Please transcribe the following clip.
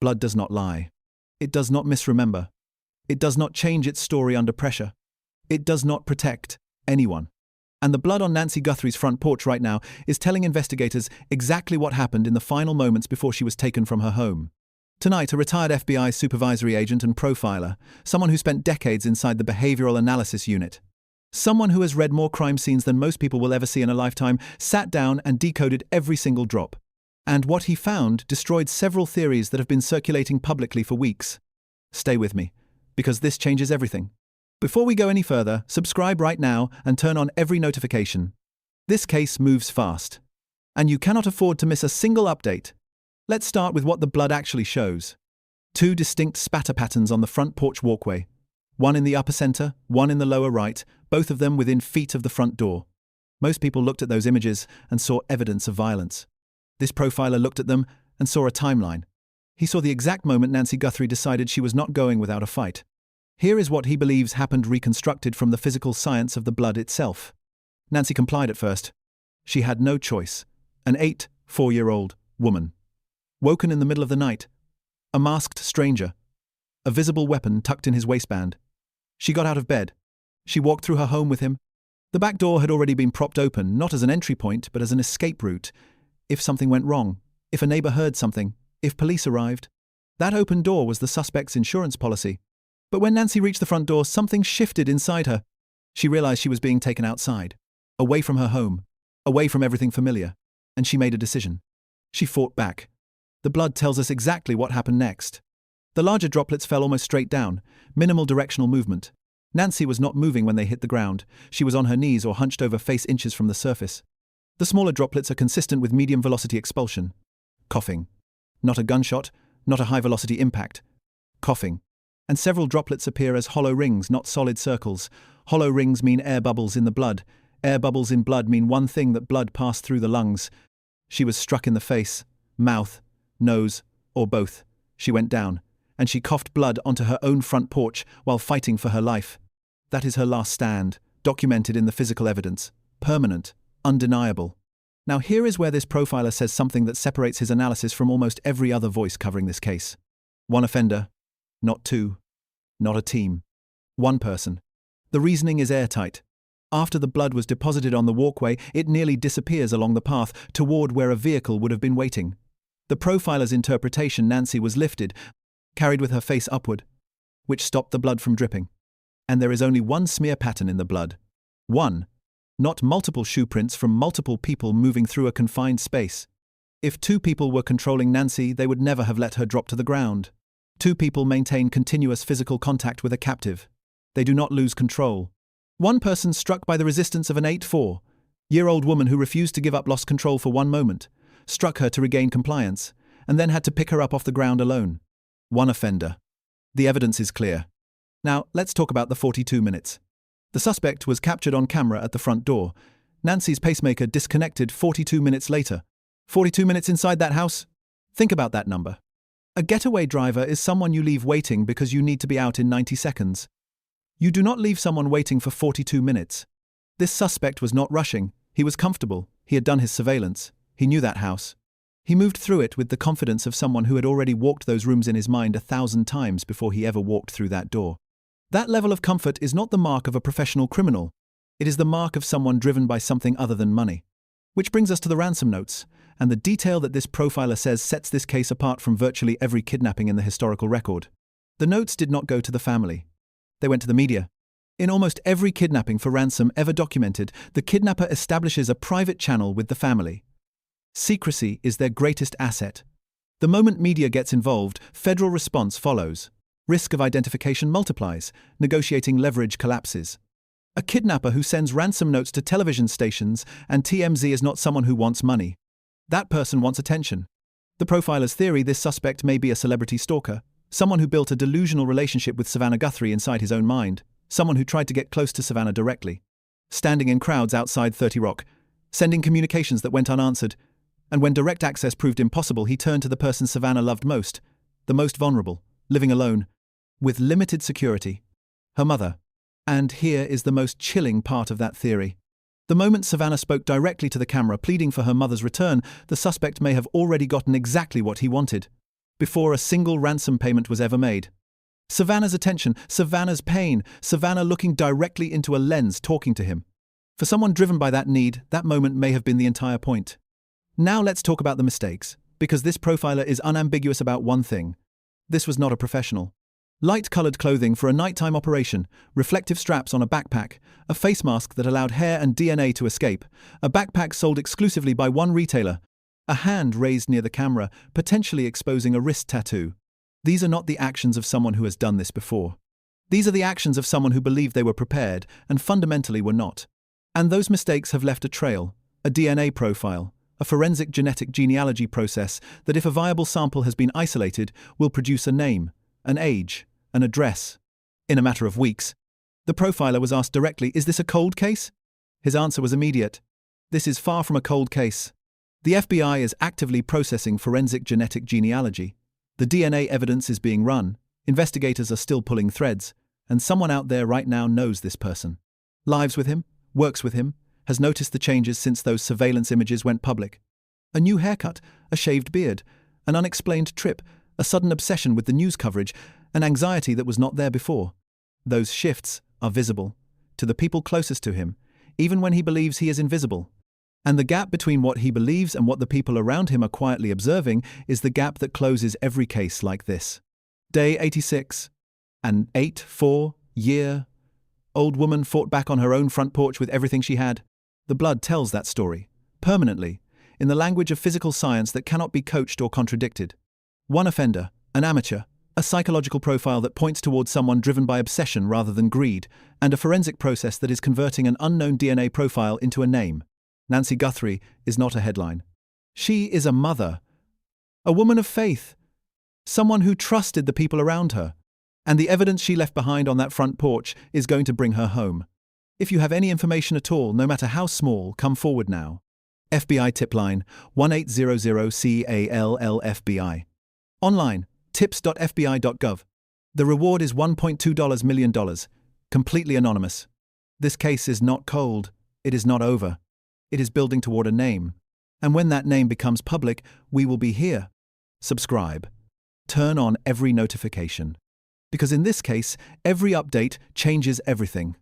Blood does not lie. It does not misremember. It does not change its story under pressure. It does not protect anyone. And the blood on Nancy Guthrie's front porch right now is telling investigators exactly what happened in the final moments before she was taken from her home. Tonight, a retired FBI supervisory agent and profiler, someone who spent decades inside the behavioral analysis unit, someone who has read more crime scenes than most people will ever see in a lifetime, sat down and decoded every single drop. And what he found destroyed several theories that have been circulating publicly for weeks. Stay with me, because this changes everything. Before we go any further, subscribe right now and turn on every notification. This case moves fast, and you cannot afford to miss a single update. Let's start with what the blood actually shows. 2 distinct spatter patterns on the front porch walkway. One in the upper center, one in the lower right, both of them within feet of the front door. Most people looked at those images and saw evidence of violence. This profiler looked at them and saw a timeline. He saw the exact moment Nancy Guthrie decided she was not going without a fight. Here is what he believes happened reconstructed from the physical science of the blood itself. Nancy complied at first. She had no choice. An 4-year-old woman. Woken in the middle of the night. A masked stranger. A visible weapon tucked in his waistband. She got out of bed. She walked through her home with him. The back door had already been propped open, not as an entry point, but as an escape route. If something went wrong, if a neighbor heard something, if police arrived. That open door was the suspect's insurance policy. But when Nancy reached the front door, something shifted inside her. She realized she was being taken outside, away from her home, away from everything familiar, and she made a decision. She fought back. The blood tells us exactly what happened next. The larger droplets fell almost straight down, minimal directional movement. Nancy was not moving when they hit the ground. She was on her knees or hunched over face inches from the surface. The smaller droplets are consistent with medium-velocity expulsion. Coughing. Not a gunshot, not a high-velocity impact. Coughing. And several droplets appear as hollow rings, not solid circles. Hollow rings mean air bubbles in the blood. Air bubbles in blood mean one thing, that blood passed through the lungs. She was struck in the face, mouth, nose, or both. She went down, and she coughed blood onto her own front porch while fighting for her life. That is her last stand, documented in the physical evidence. Permanent, undeniable. Now here is where this profiler says something that separates his analysis from almost every other voice covering this case. One offender. Not 2. Not a team. One person. The reasoning is airtight. After the blood was deposited on the walkway, it nearly disappears along the path toward where a vehicle would have been waiting. The profiler's interpretation, Nancy was lifted, carried with her face upward, which stopped the blood from dripping. And there is only one smear pattern in the blood. One. Not multiple shoe prints from multiple people moving through a confined space. If 2 people were controlling Nancy, they would never have let her drop to the ground. 2 people maintain continuous physical contact with a captive. They do not lose control. One person struck by the resistance of an 4-year-old woman who refused to give up, lost control for one moment, struck her to regain compliance, and then had to pick her up off the ground alone. One offender. The evidence is clear. Now, let's talk about the 42 minutes. The suspect was captured on camera at the front door. Nancy's pacemaker disconnected 42 minutes later. 42 minutes inside that house? Think about that number. A getaway driver is someone you leave waiting because you need to be out in 90 seconds. You do not leave someone waiting for 42 minutes. This suspect was not rushing. He was comfortable. He had done his surveillance. He knew that house. He moved through it with the confidence of someone who had already walked those rooms in his mind 1,000 times before he ever walked through that door. That level of comfort is not the mark of a professional criminal. It is the mark of someone driven by something other than money. Which brings us to the ransom notes, and the detail that this profiler says sets this case apart from virtually every kidnapping in the historical record. The notes did not go to the family. They went to the media. In almost every kidnapping for ransom ever documented, the kidnapper establishes a private channel with the family. Secrecy is their greatest asset. The moment media gets involved, federal response follows. Risk of identification multiplies, negotiating leverage collapses. A kidnapper who sends ransom notes to television stations and TMZ is not someone who wants money. That person wants attention. The profiler's theory, this suspect may be a celebrity stalker, someone who built a delusional relationship with Savannah Guthrie inside his own mind, someone who tried to get close to Savannah directly, standing in crowds outside 30 Rock, sending communications that went unanswered, and when direct access proved impossible, he turned to the person Savannah loved most, the most vulnerable, living alone, with limited security, her mother. And here is the most chilling part of that theory. The moment Savannah spoke directly to the camera pleading for her mother's return, the suspect may have already gotten exactly what he wanted. before a single ransom payment was ever made. Savannah's attention, Savannah's pain, Savannah looking directly into a lens talking to him. For someone driven by that need, that moment may have been the entire point. Now let's talk about the mistakes, because this profiler is unambiguous about one thing. This was not a professional. Light-colored clothing for a nighttime operation, reflective straps on a backpack, a face mask that allowed hair and DNA to escape, a backpack sold exclusively by one retailer, a hand raised near the camera, potentially exposing a wrist tattoo. These are not the actions of someone who has done this before. These are the actions of someone who believed they were prepared and fundamentally were not. And those mistakes have left a trail, a DNA profile, a forensic genetic genealogy process that, if a viable sample has been isolated, will produce a name, an age, an address. In a matter of weeks, the profiler was asked directly, "Is this a cold case?" His answer was immediate. This is far from a cold case. The FBI is actively processing forensic genetic genealogy. The DNA evidence is being run, investigators are still pulling threads, and someone out there right now knows this person. Lives with him, works with him, has noticed the changes since those surveillance images went public. A new haircut, a shaved beard, an unexplained trip, a sudden obsession with the news coverage, an anxiety that was not there before. Those shifts are visible to the people closest to him, even when he believes he is invisible. And the gap between what he believes and what the people around him are quietly observing is the gap that closes every case like this. Day 86. An 84-year-old woman fought back on her own front porch with everything she had. The blood tells that story, permanently, in the language of physical science that cannot be coached or contradicted. One offender, an amateur, a psychological profile that points towards someone driven by obsession rather than greed, and a forensic process that is converting an unknown DNA profile into a name. Nancy Guthrie is not a headline. She is a mother, a woman of faith, someone who trusted the people around her, and the evidence she left behind on that front porch is going to bring her home. If you have any information at all, no matter how small, come forward now. FBI tip line 1800-CALL-FBI. Online, tips.fbi.gov. The reward is $1.2 million, completely anonymous. This case is not cold, it is not over. It is building toward a name. And when that name becomes public, we will be here. Subscribe. Turn on every notification. Because in this case, every update changes everything.